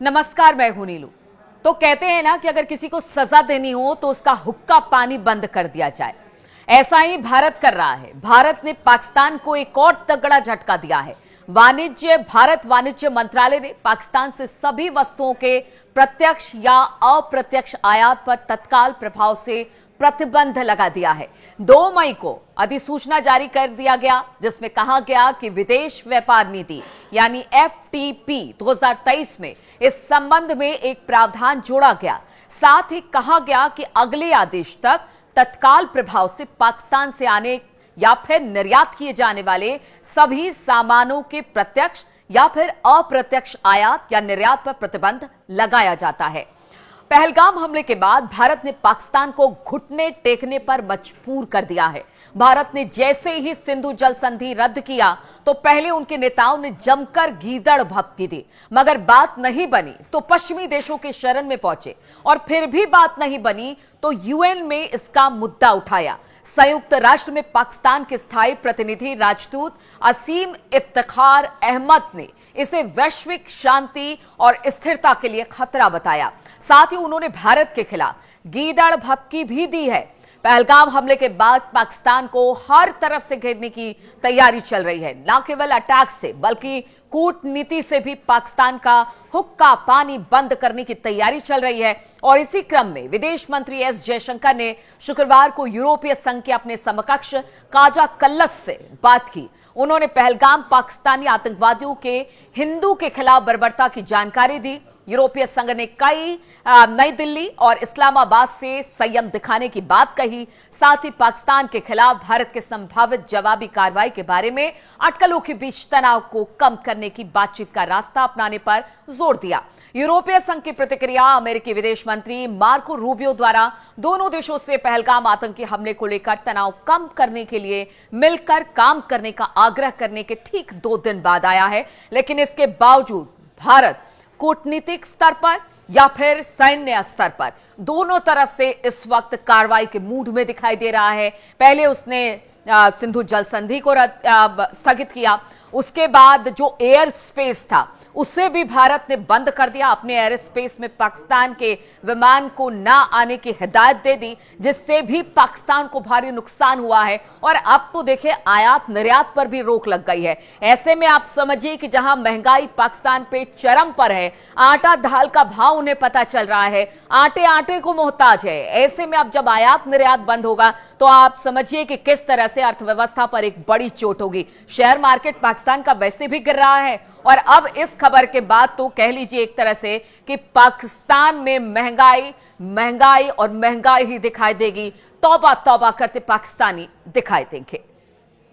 नमस्कार, मैं हूं नीलू। तो कहते हैं ना कि अगर किसी को सजा देनी हो तो उसका हुक्का पानी बंद कर दिया जाए। ऐसा ही भारत कर रहा है। भारत ने पाकिस्तान को एक और तगड़ा झटका दिया है। भारत वाणिज्य मंत्रालय ने पाकिस्तान से सभी वस्तुओं के प्रत्यक्ष या अप्रत्यक्ष आयात पर तत्काल प्रभाव से प्रतिबंध लगा दिया है। 2 मई को अधिसूचना जारी कर दिया गया, जिसमें कहा गया कि विदेश व्यापार नीति यानी FTP 2023 में इस संबंध में एक प्रावधान जोड़ा गया। साथ ही कहा गया कि अगले आदेश तक तत्काल प्रभाव से पाकिस्तान से आने या फिर निर्यात किए जाने वाले सभी सामानों के प्रत्यक्ष या फिर अप्रत्यक्ष आयात या निर्यात पर प्रतिबंध लगाया जाता है। पहलगाम हमले के बाद भारत ने पाकिस्तान को घुटने टेकने पर मजबूर कर दिया है। भारत ने जैसे ही सिंधु जल संधि रद्द किया तो पहले उनके नेताओं ने जमकर गीदड़ भभकी दी, मगर बात नहीं बनी तो पश्चिमी देशों के शरण में पहुंचे और फिर भी बात नहीं बनी तो UN में इसका मुद्दा उठाया। संयुक्त राष्ट्र में पाकिस्तान के स्थायी प्रतिनिधि राजदूत असीम इफ्तिखार अहमद ने इसे वैश्विक शांति और स्थिरता के लिए खतरा बताया। साथ ही उन्होंने भारत के खिलाफ गीदड़ भभकी भी दी है। पहलगाम हमले के बाद पाकिस्तान को हर तरफ से घेरने की तैयारी चल रही है। न केवल अटैक से बल्कि कूटनीति से भी पाकिस्तान का हुक्का पानी बंद करने की तैयारी चल रही है। और इसी क्रम में विदेश मंत्री S जयशंकर ने शुक्रवार को यूरोपीय संघ के अपने समकक्ष काजा कल्लस से बात की। उन्होंने पहलगाम पाकिस्तानी आतंकवादियों के हिंदू के खिलाफ बर्बरता की जानकारी दी। यूरोपीय संघ ने नई दिल्ली और इस्लामाबाद से संयम दिखाने की बात कही। साथ ही पाकिस्तान के खिलाफ भारत के संभावित जवाबी कार्रवाई के बारे में अटकलों के बीच तनाव को कम करने की बातचीत का रास्ता अपनाने पर जोर दिया। यूरोपीय संघ की प्रतिक्रिया अमेरिकी विदेश मंत्री मार्को रूबियो द्वारा दोनों देशों से पहलगाम आतंकी हमले को लेकर तनाव कम करने के लिए मिलकर काम करने का आग्रह करने के ठीक 2 दिन बाद आया है। लेकिन इसके बावजूद भारत कूटनीतिक स्तर पर या फिर सैन्य स्तर पर दोनों तरफ से इस वक्त कार्रवाई के मूड में दिखाई दे रहा है। पहले उसने सिंधु जल संधि को स्थगित किया, उसके बाद जो एयर स्पेस था उसे भी भारत ने बंद कर दिया। अपने एयर स्पेस में पाकिस्तान के विमान को ना आने की हिदायत दे दी, जिससे भी पाकिस्तान को भारी नुकसान हुआ है। और अब तो देखिए आयात निर्यात पर भी रोक लग गई है। ऐसे में आप समझिए कि जहां महंगाई पाकिस्तान पे चरम पर है, आटा दाल का भाव उन्हें पता चल रहा है, आटे को मोहताज है। ऐसे में अब जब आयात निर्यात बंद होगा तो आप समझिए कि किस तरह से अर्थव्यवस्था पर एक बड़ी चोट होगी। शेयर मार्केट पाकिस्तान का वैसे भी गिर रहा है और अब इस खबर के बाद तो कह लीजिए एक तरह से कि पाकिस्तान में महंगाई और महंगाई ही दिखाई देगी। तौबा तौबा करते पाकिस्तानी दिखाई देंगे।